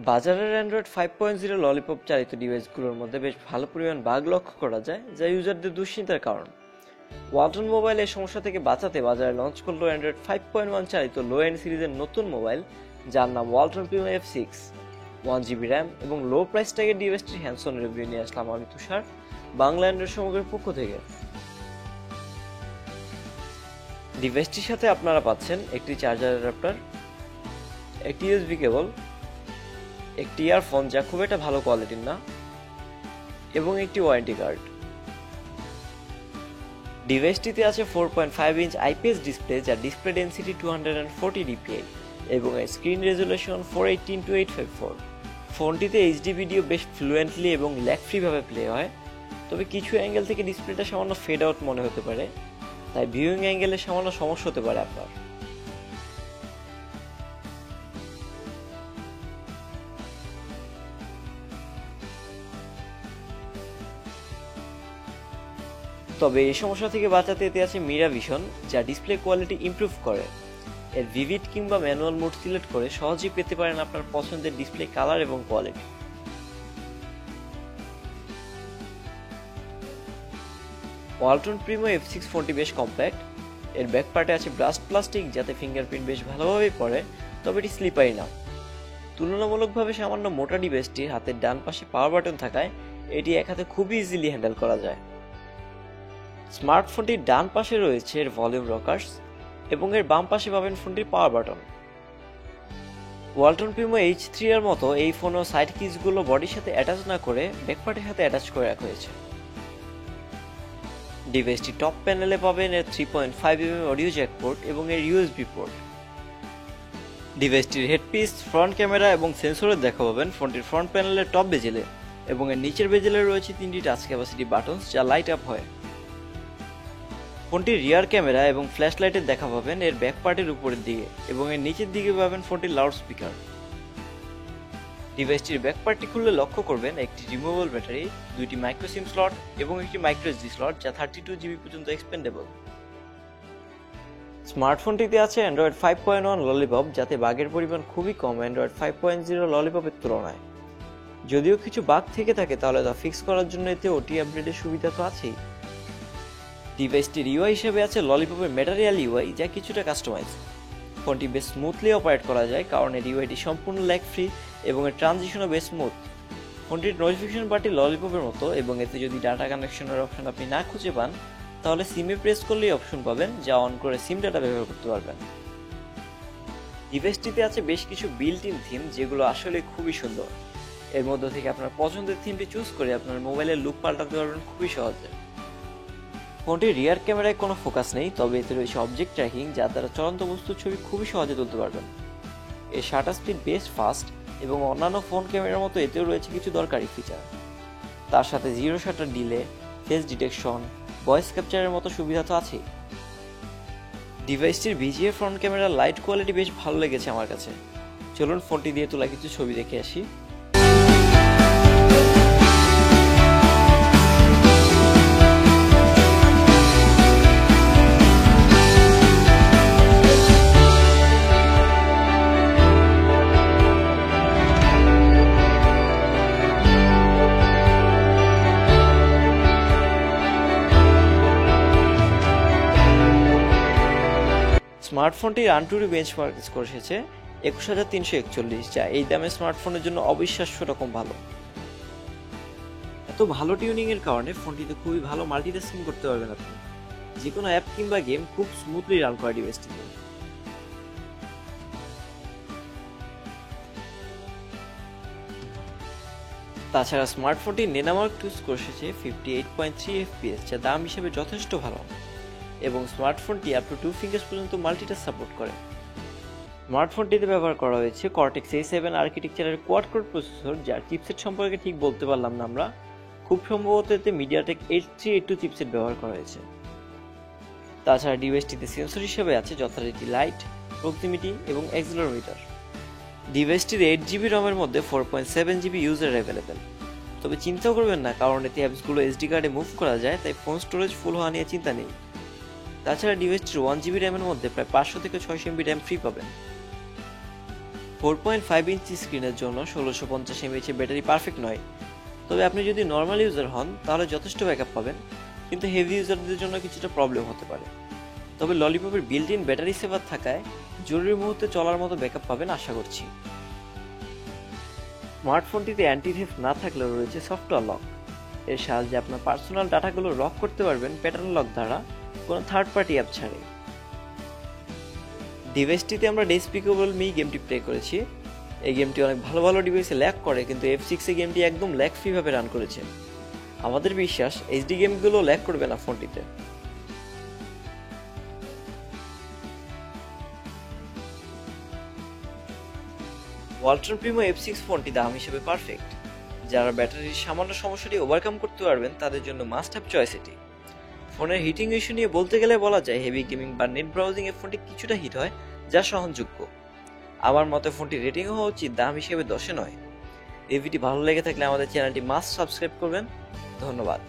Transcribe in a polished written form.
বাজারের Android 5.0 lollipop চালিত ডিভাইসগুলোর মধ্যে বেশ ভালো পরিমাণ বাগ লক্ষ্য করা যায়, যা ইউজারদের দুশ্চিন্তার কারণ। ওয়ালটন মোবাইল এই সমস্যা থেকে বাঁচাতে বাজারে লঞ্চ করলো অ্যান্ড্রয়েড 5.1 চালিত লো এন্ড সিরিজের নতুন মোবাইল, যার নাম Walton Primo F6। 1GB RAM এবং লো প্রাইস ট্যাগের ডিভাইসটির হ্যান্ডস-অন রিভিউ নিয়ে আসলাম আমি তুষার, বাংলা অ্যান্ড্রয়েড সমগ্রের পক্ষ থেকে। ডিভাইসটির সাথে আপনারা পাচ্ছেন একটি চার্জার অ্যাডাপ্টার, একটি USB কেবল, একটি ইয়ারফোন যা খুব একটা ভালো কোয়ালিটির না, এবং একটি ওয়ারেন্টি কার্ড। ডিভাইসটিতে আছে 4.5 ইঞ্চ IPS ডিসপ্লে, যার ডিসপ্লে ডেনসিটি 240 dpi এবং স্ক্রিন রেজুলেশন 480x854। ফোনটিতে HD ভিডিও বেশ ফ্লুয়েন্টলি এবং ল্যাগ ফ্রি ভাবে প্লে হয়, তবে কিছু অ্যাঙ্গেল থেকে ডিসপ্লেটা সামান্য ফেড আউট মনে হতে পারে, তাই ভিউইং অ্যাঙ্গেলে সামান্য সমস্যা হতে পারে আপনার। তবে এই সমস্যা থেকে বাঁচাতে এতে আছে মিরা ভিশন, যা ডিসপ্লে কোয়ালিটি ইমপ্রুভ করে। এর ভিভিড কিংবা ম্যানুয়াল মোড সিলেক্ট করে সহজেই পেতে পারেন আপনার পছন্দের ডিসপ্লে কালার এবং কোয়ালিটি। ওয়ালটন প্রিমো F6 ফোনটি বেশ কম্প্যাক্ট। এর ব্যাক পার্টে আছে ব্রাস্ট প্লাস্টিক, যাতে ফিঙ্গারপ্রিন্ট বেশ ভালোভাবেই পড়ে, তবে এটি স্লিপারি না। তুলনামূলকভাবে সামান্য মোটা ডিভাইসটির হাতের ডান পাশে পাওয়ার বাটন থাকায় এটি এক হাতে খুবই ইজিলি হ্যান্ডেল করা যায়। স্মার্টফোনটির ডান পাশে রয়েছে এর ভলিউম রকার্স এবং এর বাম পাশে পাবেন ফোনটির power button. Walton Primo H3 এর মতো এই ফোনও সাইড কিসগুলো বডির সাথে অ্যাটাচ না করে ব্যাকপার্টের সাথে অ্যাটাচ করে রাখা হয়েছে। ডিভাইসটি টপ প্যানেলে পাবেন এর 3.5mm অডিও জ্যাক পোর্ট এবং এর USB port. ডিভাইসটির headpiece, front camera এবং সেন্সরের দেখা পাবেন ফোনটির ফ্রন্ট প্যানেলের টপ বেজেলে, এবং এর নিচের বেজেলে রয়েছে 3টি টাচ ক্যাপাসিটি বাটনস যা লাইট আপ হয়। ফোনটির রিয়ার ক্যামেরা এবং ফ্ল্যাশ লাইটের দেখা পাবেন এর ব্যাক পার্টের উপরের দিকে, এবং এর নিচের দিকে পাবেন ফোনটির লাউড স্পিকার। ডিভাইসটির ব্যাক পার্টটি খুললে লক্ষ্য করবেন একটি রিমুভেবল ব্যাটারি, 2টি মাইক্রো সিম স্লট এবং একটি মাইক্রো SD স্লট যা 32GB পর্যন্ত এক্সপেন্ডেবল। স্মার্টফোনটিতে আছে অ্যান্ড্রয়েড 5.1 ললিপপ, যাতে বাগের পরিমাণ খুবই কম অ্যান্ড্রয়েড 5.0 ললিপপের তুলনায়। যদিও কিছু বাগ থেকে থাকে, তাহলে তা ফিক্স করার জন্য এতে OT আপডেটের সুবিধা তো আছেই। ডিভাইসটির UI হিসেবে আছে ললিপপের ম্যাটেরিয়াল UI, যা কিছুটা কাস্টমাইজ। ফোনটি বেশ স্মুথলি অপারেট করা যায়, কারণ এর UIটি সম্পূর্ণ ল্যাগ ফ্রি এবং এর ট্রানজিশনও বেশ স্মুথ। ফোনটির নোটিফিকেশন বারটি ললিপপের মতো, এবং এতে যদি ডাটা কানেকশনের অপশন আপনি না খুঁজে পান, তাহলে সিমে প্রেস করলেই অপশন পাবেন, যা অন করে সিম ডাটা ব্যবহার করতে পারবেন। ডিভাইসটিতে আছে বেশ কিছু বিল্ট ইন থিম, যেগুলো আসলে খুবই সুন্দর। এর মধ্যে থেকে আপনার পছন্দের থিমটি চুজ করে আপনার মোবাইলের লুক পাল্টাতে পারবেন খুবই সহজে। ফোনটির রিয়ার ক্যামেরায় কোনো ফোকাস নেই, তবে এতে রয়েছে অবজেক্ট ট্র্যাকিং, যার দ্বারা চলন্ত বস্তুর ছবি খুবই সহজে তুলতে পারবেন। এর শাটার স্পিড বেশ ফাস্ট, এবং অন্যান্য ফোন ক্যামেরার মতো এতেও রয়েছে কিছু দরকারি ফিচার। তার সাথে zero shutter delay, face detection, voice ক্যাপচারের মতো সুবিধা তো আছেই। ডিভাইসটির VGA ফ্রন্ট ক্যামেরার লাইট কোয়ালিটি বেশ ভালো লেগেছে আমার কাছে। চলুন ফোনটি দিয়ে তোলা কিছু ছবি দেখে আসি। স্মার্টফোনটির আনটুরি বেঞ্চমার্ক স্কোর এসেছে 21341, যা এই দামে স্মার্টফোনের জন্য অবিশ্বাস্য রকম ভালো। এত ভালো টিউনিং এর কারণে ফোনটিতে খুবই ভালো মাল্টিটাস্কিং করতে পারবেন আপনি। যে কোনো অ্যাপ কিংবা গেম খুব স্মুথলি রান করে ডিভাইসটিতে। তাছাড়া স্মার্টফোনটির নেনামার্ক 2 স্কোর এসেছে 58.3 FPS, যা দাম হিসেবে যথেষ্ট ভালো, এবং স্মার্টফোনটি আপ টু 2 ফিঙ্গার্স পর্যন্ত মাল্টিটাস্ক সাপোর্ট করে। স্মার্টফোনটিতে ব্যবহার করা হয়েছে Cortex A7 আর্কিটেকচারের কোয়াড কোর প্রসেসর, যার চিপসেট সম্পর্কে ঠিক বলতে পারলাম না আমরা। খুব সম্ভবত এতে MediaTek H382 চিপসেট ব্যবহার করা হয়েছে। তাছাড়া ডিভাইসটিতে সেন্সর হিসেবে আছে যথারীতি লাইট, প্রক্সিমিটি এবং অ্যাক্সিলোমিটার। ডিভাইসটির 8GB রমের মধ্যে 4.7GB ইউজার অ্যাভেলেবেল। তবে চিন্তা করবেন না, কারণ এতে অ্যাপসগুলো SD কার্ডে মুভ করা যায়, তাই ফোন স্টোরেজ ফুল হওয়া নিয়ে চিন্তা নেই। তাছাড়া ডিভাইসটির 1GB র্যামের মধ্যে প্রায় 500 থেকে 600 MB র্যাম ফ্রি পাবেন। 4.5 ইঞ্চি স্ক্রিনের জন্য 1650 mAh ব্যাটারি পারফেক্ট নয়, তবে আপনি যদি নর্মাল ইউজার হন তাহলে যথেষ্ট ব্যাকআপ পাবেন, কিন্তু হেভি ইউজারদের জন্য কিছুটা প্রবলেম হতে পারে। তবে ললিপপের বিল্ট ইন ব্যাটারি সেভার থাকায় জরুরি মুহূর্তে চলার মতো ব্যাকআপ পাবেন আশা করছি। স্মার্টফোনটিতে অ্যান্টি থেফট না থাকলেও রয়েছে সফটওয়্যার লক। এর সাহায্যে আপনার পার্সোনাল ডাটাগুলো লক করতে পারবেন প্যাটার্ন লক দ্বারা, কোনো থার্ড পার্টি অ্যাপ ছাড়াই। ডিভাইসটিতে আমরা ডেসপিকেবল মি গেমটি প্লে করেছি। এই গেমটি অনেক ভালো ভালো ডিভাইসে ল্যাগ করে, কিন্তু F6 এ গেমটি একদম ল্যাগ ফ্রি ভাবে রান করেছে। আমাদের বিশ্বাস এইচডি গেমগুলো ল্যাগ করবে না ফোনটিতে। ওয়ালটন প্রিমো F6 ফোনটি দাম হিসেবে পারফেক্ট। যারা ব্যাটারির সামান্য সমস্যাটি ওভারকাম করতে পারবেন তাদের জন্য মাস্ট হ্যাভ চয়েস এটি। ফোনের হিটিং ইস্যু নিয়ে বলতে গেলে বলা যায় হেভি গেমিং বা নেট ব্রাউজিং এ ফোনটি কিছুটা হিট হয়, যা সহনযোগ্য। আমার মতে ফোনটি রেটিং হওয়া উচিত দাম হিসেবে 10-এ নয়। রিভিউটি ভালো লেগে থাকলে আমাদের চ্যানেলটি মাস্ট সাবস্ক্রাইব করবেন। ধন্যবাদ।